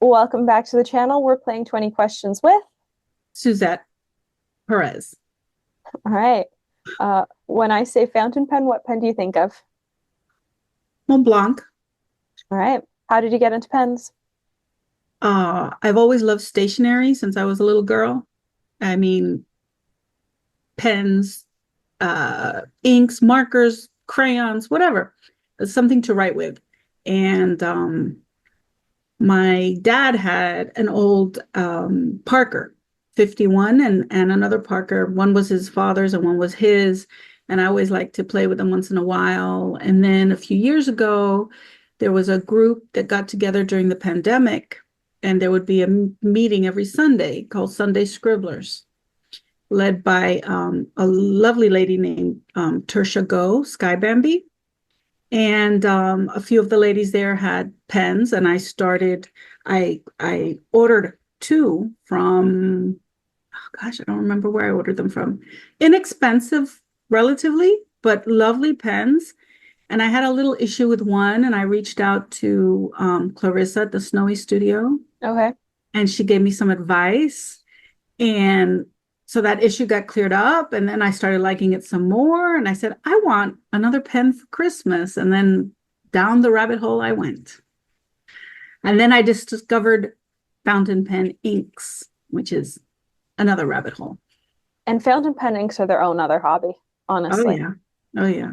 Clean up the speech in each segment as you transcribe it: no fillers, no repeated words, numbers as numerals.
Welcome back to the channel. We're playing 20 questions with. Suzette Perez. All right. When I say fountain pen, what pen do you think of? Mont Blanc. All right. How did you get into pens? I've always loved stationery since I was a little girl. I mean, pens, inks, markers, crayons, whatever. Something to write with. And my dad had an old Parker 51 and another Parker. One was his father's and one was his. And I always liked to play with them once in a while. And then a few years ago, there was a group that got together during the pandemic, and there would be a meeting every Sunday called Sunday Scribblers, led by a lovely lady named Tertia Go, Sky Bambi. And a few of the ladies there had pens, and I ordered two from, oh gosh, I don't remember where I ordered them from. Inexpensive, relatively, but lovely pens. And I had a little issue with one, and I reached out to Clarissa at the Snowy Studio, Okay. and she gave me some advice. And so that issue got cleared up. And then I started liking it some more. And I said, I want another pen for Christmas. And then down the rabbit hole I went. And then I just discovered fountain pen inks, which is another rabbit hole. And fountain pen inks are their own other hobby, Oh, honestly. yeah. Oh, yeah.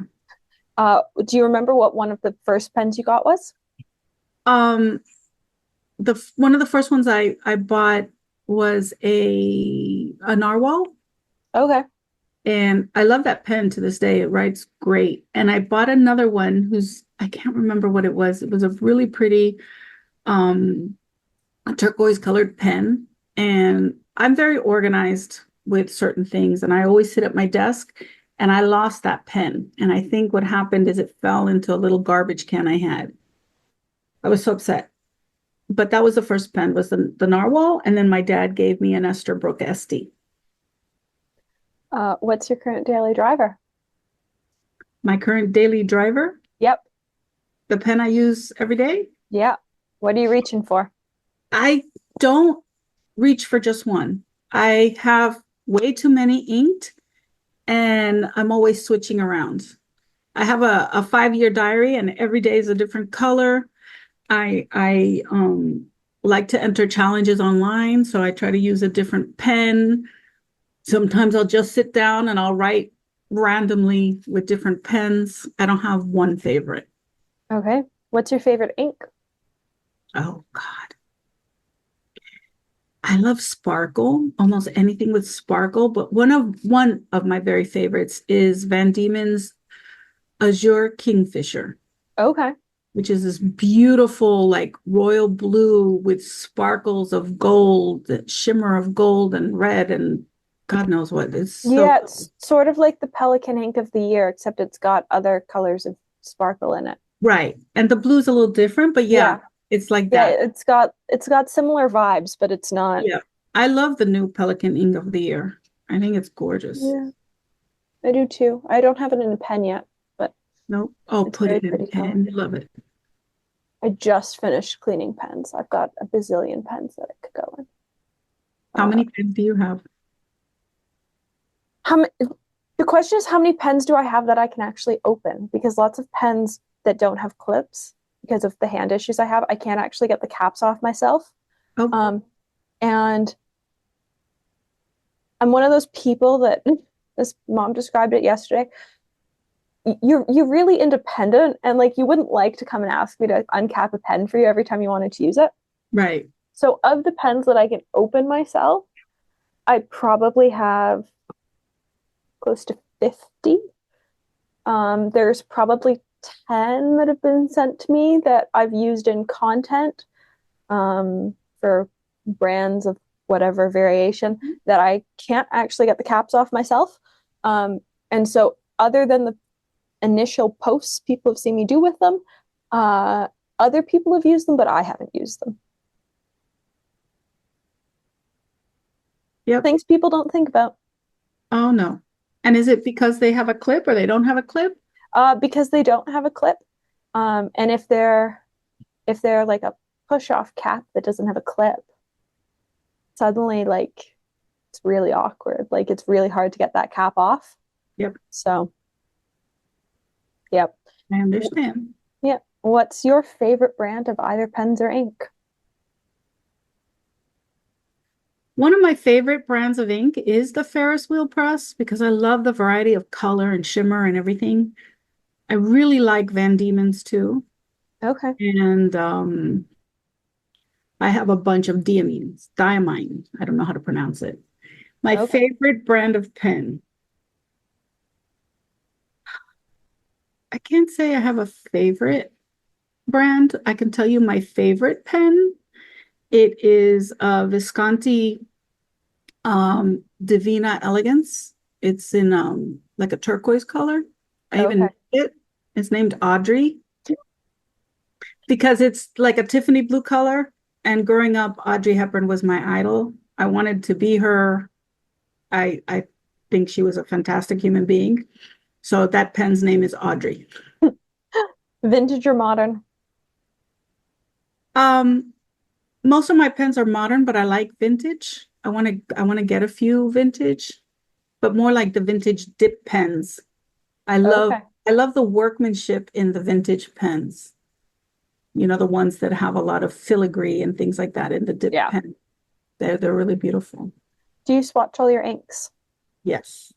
Do you remember what one of the first pens you got was? Um, the one of the first ones I bought was a narwhal, Okay. and I love that pen to this day. It writes great. And I bought another one who's I can't remember what it was. It was a really pretty um turquoise colored pen. And I'm very organized with certain things, and I always sit at my desk, and I lost that pen. And I think what happened is it fell into a little garbage can I had. I was so upset. But that was the first pen, was the narwhal, and then my dad gave me an Esterbrook SD. What's your current daily driver? My current daily driver, Yep. the pen I use every day. Yeah. What are you reaching for? I don't reach for just one. I have way too many inked, and I'm always switching around. I have a 5 year diary, and every day is a different color. I like to enter challenges online, so I try to use a different pen. Sometimes I'll just sit down and I'll write randomly with different pens. I don't have one favorite. Okay. What's your favorite ink? Oh God. I love sparkle, almost anything with sparkle, but one of my very favorites is Van Dieman's Azure Kingfisher, Okay. which is this beautiful, like royal blue with sparkles of gold, shimmer of gold and red and God knows what. It's so Yeah, it's sort of like the Pelican ink of the year, except it's got other colors of sparkle in it. right. And the blue's a little different, but yeah, Yeah. it's like Yeah, that. it's got similar vibes, but it's not. Yeah. I love the new Pelican Ink of the Year. I think it's gorgeous. Yeah, I do too. I don't have it in a pen yet, but Nope. Oh, it's put very it in pretty color. pen. Love it. I just finished cleaning pens. I've got a bazillion pens that it could go in. How Uh, many pens do you have? how many, the question is how many pens do I have that I can actually open? Because lots of pens that don't have clips, because of the hand issues I have, I can't actually get the caps off myself. Oh, Um, and I'm one of those people that this mom described it yesterday. You're really independent, and like you wouldn't like to come and ask me to uncap a pen for you every time you wanted to use it. right. So of the pens that I can open myself, I probably have close to 50. There's probably 10 that have been sent to me that I've used in content for brands of whatever variation that I can't actually get the caps off myself. And so, other than the initial posts people have seen me do with them, other people have used them, but I haven't used them. Yep. Things people don't think about Oh, no. And is it because they have a clip or they don't have a clip? because they don't have a clip. And if they're like push off cap that doesn't have a clip, suddenly like it's really awkward. Like it's really hard to get that cap off. Yep, So, yep. I understand. Yeah. What's your favorite brand of either pens or ink? One of my favorite brands of ink is the Ferris wheel press because I love the variety of color and shimmer and everything. I really like Van Diemen's too. Okay. And I have a bunch of Diamines, Diamine. I don't know how to pronounce it. My Okay. favorite brand of pen. I can't say I have a favorite brand. I can tell you my favorite pen. It is Visconti Divina Elegance. It's in like a turquoise color. I even Okay. named it. It's named Audrey because it's like a Tiffany blue color. And growing up, Audrey Hepburn was my idol. I wanted to be her. I think she was a fantastic human being. So that pen's name is Audrey. Vintage or modern? Um, most of my pens are modern, but I like vintage. I want to get a few vintage, but more like the vintage dip pens. I love Okay. I love the workmanship in the vintage pens. You know, the ones that have a lot of filigree and things like that in the dip Yeah. pen. They're really beautiful. Do you swatch all your inks? Yes.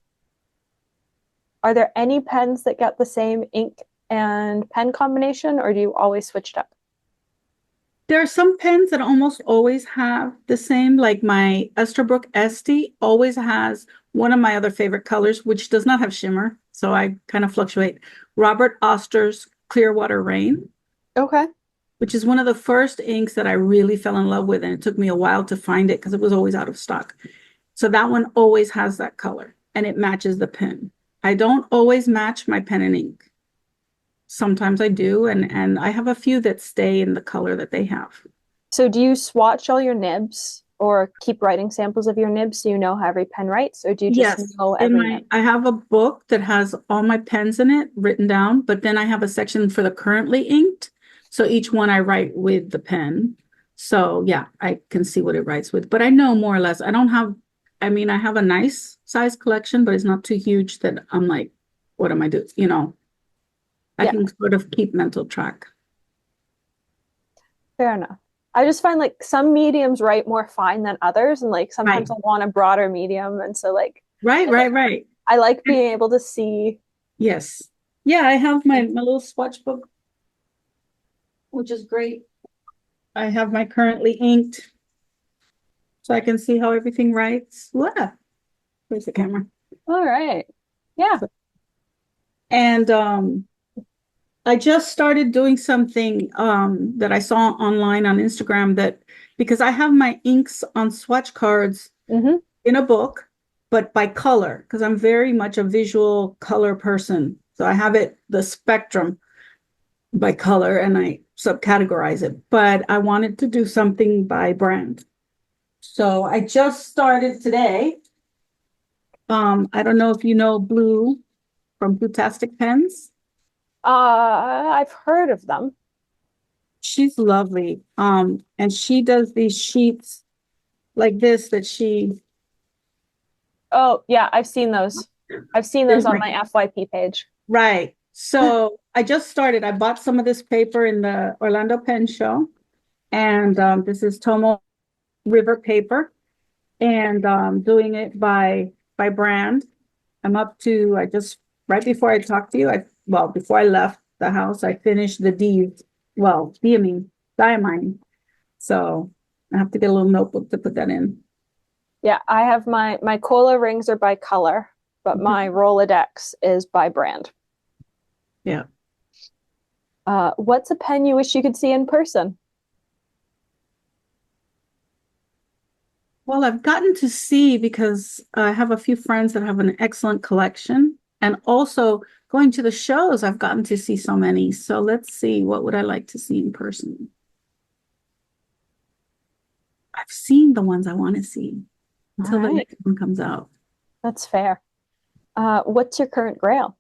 Are there any pens that get the same ink and pen combination, or do you always switch it up? There are some pens that almost always have the same, like my Esterbrook Esty always has one of my other favorite colors, which does not have shimmer. So I kind of fluctuate. Robert Oster's Clearwater Rain, Okay. which is one of the first inks that I really fell in love with. And it took me a while to find it because it was always out of stock. So that one always has that color and it matches the pen. I don't always match my pen and ink. Sometimes I do, and I have a few that stay in the color that they have. So do you swatch all your nibs or keep writing samples of your nibs so you know how every pen writes, or do you just Yes, know in every my nib? I have a book that has all my pens in it written down, but then I have a section for the currently inked. So each one I write with the pen. So yeah, I can see what it writes with, but I know more or less. I don't have, I mean, I have a nice size collection, but it's not too huge that I'm like, what am I doing? You know, I Yeah, can sort of keep mental track. fair enough. I just find like some mediums write more fine than others, and like Right, sometimes I want a broader medium, and so like right, I, right, right. I like being able to see. Yes. Yeah, I have my little swatch book, which is great. I have my currently inked so I can see how everything writes. What? Where's the camera? All right. Yeah. So- And I just started doing something that I saw online on Instagram that because I have my inks on swatch cards Hmm. in a book, but by color, because I'm very much a visual color person. So I have it the spectrum by color and I subcategorize it, but I wanted to do something by brand. So I just started today. I don't know if you know Blue from Bluetastic Pens. I've heard of them. She's lovely. And she does these sheets like this that she Oh, yeah, I've seen those. I've seen those there's on my my FYP page. right. So I just started. I bought some of this paper in the Orlando Pen Show, and this is Tomo River paper, and doing it by brand. I'm up to, I just, right before I talked to you, well, before I left the house, I finished the diamine. So I have to get a little notebook to put that in. Yeah, I have my cola rings are by color, but my Rolodex is by brand. Yeah. What's a pen you wish you could see in person? Well, I've gotten to see because I have a few friends that have an excellent collection. And also going to the shows, I've gotten to see so many. So let's see, what would I like to see in person? I've seen the ones I want to see All until the right, next one comes out. that's fair. What's your current grail?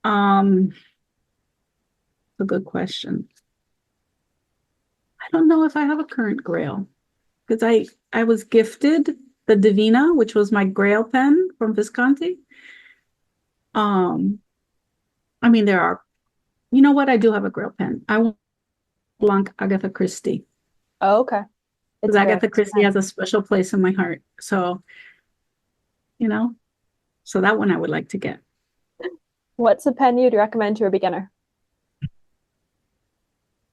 Um, a good question. I don't know if I have a current Grail because I was gifted the Divina, which was my Grail pen from Visconti. Um, I mean, there are, you know what? I do have a Grail pen. I want Blanc Agatha Christie Oh, okay. because It's a very Agatha nice Christie pen. has a special place in my heart. So, you know, so that one I would like to get. What's a pen you'd recommend to a beginner?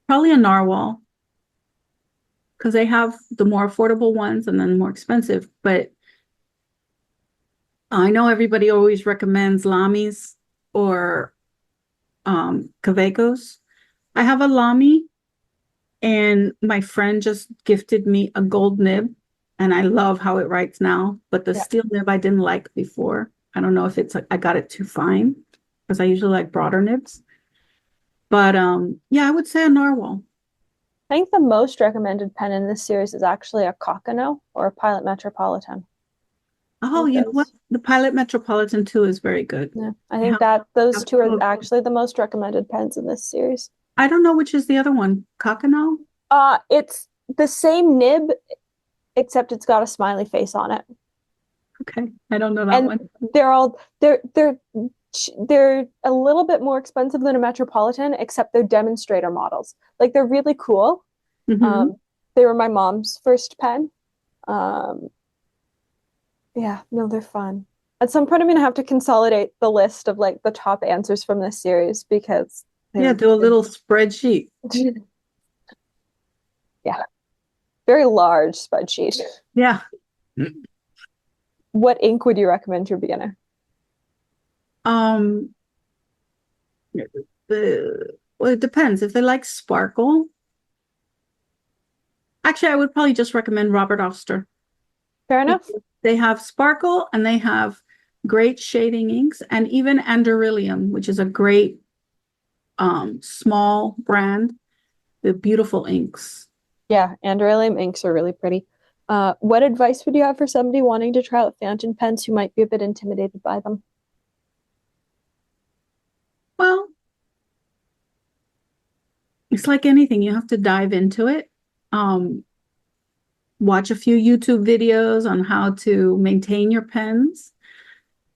Probably a Narwhal because they have the more affordable ones and then more expensive. But I know everybody always recommends Lami's or Kavekos. I have a Lamy and my friend just gifted me a gold nib and I love how it writes now. But the Yeah. steel nib I didn't like before. I don't know if it's like I got it too fine because I usually like broader nibs. But yeah, I would say a Narwhal. I think the most recommended pen in this series is actually a Cockano or a Pilot Metropolitan. I Oh, think you know what? those, The Pilot Metropolitan 2 is very good. yeah, I I think have, that those have two are two of them. actually the most recommended pens in this series. I don't know which is the other one. Cockano? It's the same nib, except it's got a smiley face on it. Okay. I don't know that And one. they're a little bit more expensive than a Metropolitan, except they're demonstrator models. Like they're really cool. Hmm. Um, they were my mom's first pen. Um, yeah, no, they're fun. At some point, I'm gonna have to consolidate the list of like the top answers from this series because Yeah, they're, do a little spreadsheet. yeah, very large spreadsheet. Yeah. What ink would you recommend to a beginner? Um, well, it depends. If they like sparkle, actually, I would probably just recommend Robert Oster Fair enough. because they have sparkle and they have great shading inks and even Andorilium, which is a great small brand, the beautiful inks. Yeah, Andorralium inks are really pretty. What advice would you have for somebody wanting to try out fountain pens who might be a bit intimidated by them? Well, it's like anything, you have to dive into it. Um, watch a few YouTube videos on how to maintain your pens.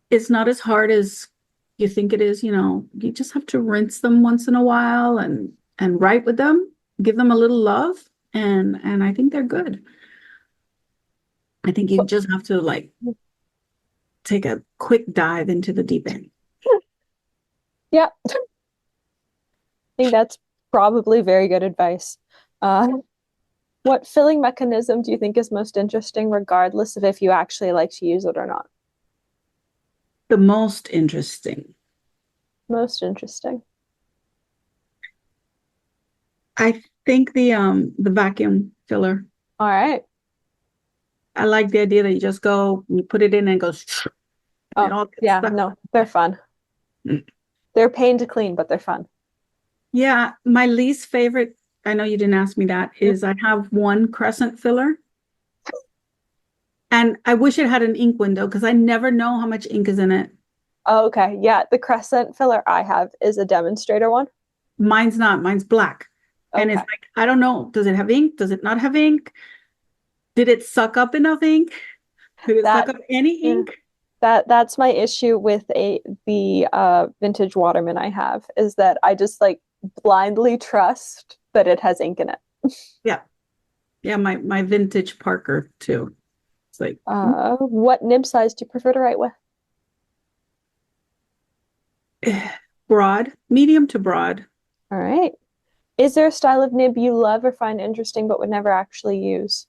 It's not as hard as you think it is, you know. You just have to rinse them once in a while and write with them, give them a little love, and I think they're good. I think you Well, just have to like take a quick dive into the deep end. yeah, I think that's probably very good advice. Uh, what filling mechanism do you think is most interesting, regardless of if you actually like to use it or not? The most interesting. Most interesting. I think the vacuum filler. All right. I like the idea that you just go, you put it in and it goes, and it Oh, all gets yeah, stuck. no, they're fun. They're a pain to clean, but they're fun. Yeah, my least favorite, I know you didn't ask me that, is I have one crescent filler and I wish it had an ink window because I never know how much ink is in it. Oh, okay. Yeah, the crescent filler I have is a demonstrator one. Mine's not, mine's black. And it's Okay. like, I don't know, does it have ink? Does it not have ink? Did it suck up enough ink? Did it suck That up any yeah. ink? That's my issue with a the vintage Waterman I have is that I just like blindly trust that it has ink in it. Yeah. Yeah, my vintage Parker too. It's like What nib size do you prefer to write with? broad, medium to broad. All right. Is there a style of nib you love or find interesting but would never actually use?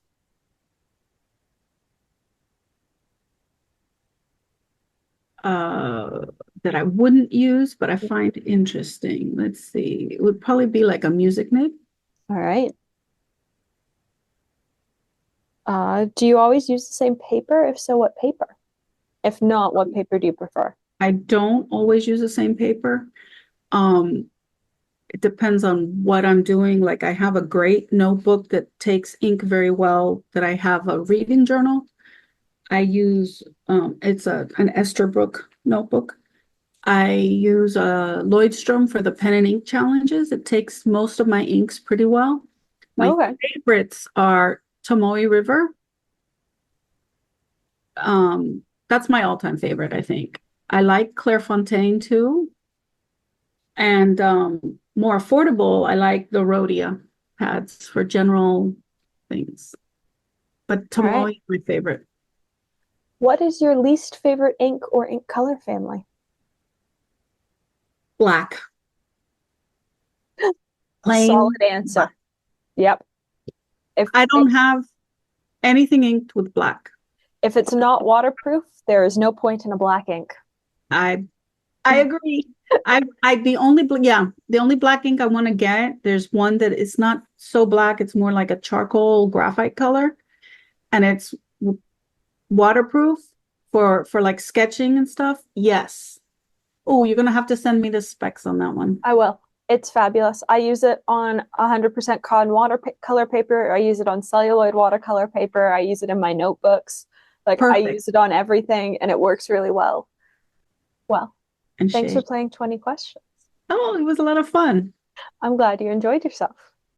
uh that I wouldn't use, but I find interesting. Let's see. It would probably be like a music nib. All right. Do you always use the same paper? If so, what paper? If not, what paper do you prefer? I don't always use the same paper. Um, it depends on what I'm doing. Like I have a great notebook that takes ink very well, that I have a reading journal. I use it's an Esterbrook notebook. I use Lloydstrom for the pen and ink challenges. It takes most of my inks pretty well. My Okay. favorites are Tomoe River. That's my all-time favorite, I think. I like Clairefontaine too. And more affordable, I like the Rhodia pads for general things. But All right. Tomoe is my favorite. What is your least favorite ink or ink color family? Black, Solid plain answer. black. Yep. If I if don't have anything inked with black. if it's not waterproof, there is no point in a black ink. I I agree. I the only the only black ink I want to get, there's one that is not so black, it's more like a charcoal graphite color, and it's waterproof for like sketching and stuff. Yes. Oh, you're gonna have to send me the specs on that one. I will. It's fabulous. I use it on 100% cotton watercolor paper. I use it on celluloid watercolor paper. I use it in my notebooks. Like I Perfect. use it on everything and it works really well. Well, And thanks for shade. playing 20 questions. Oh, it was a lot of fun. I'm glad you enjoyed yourself.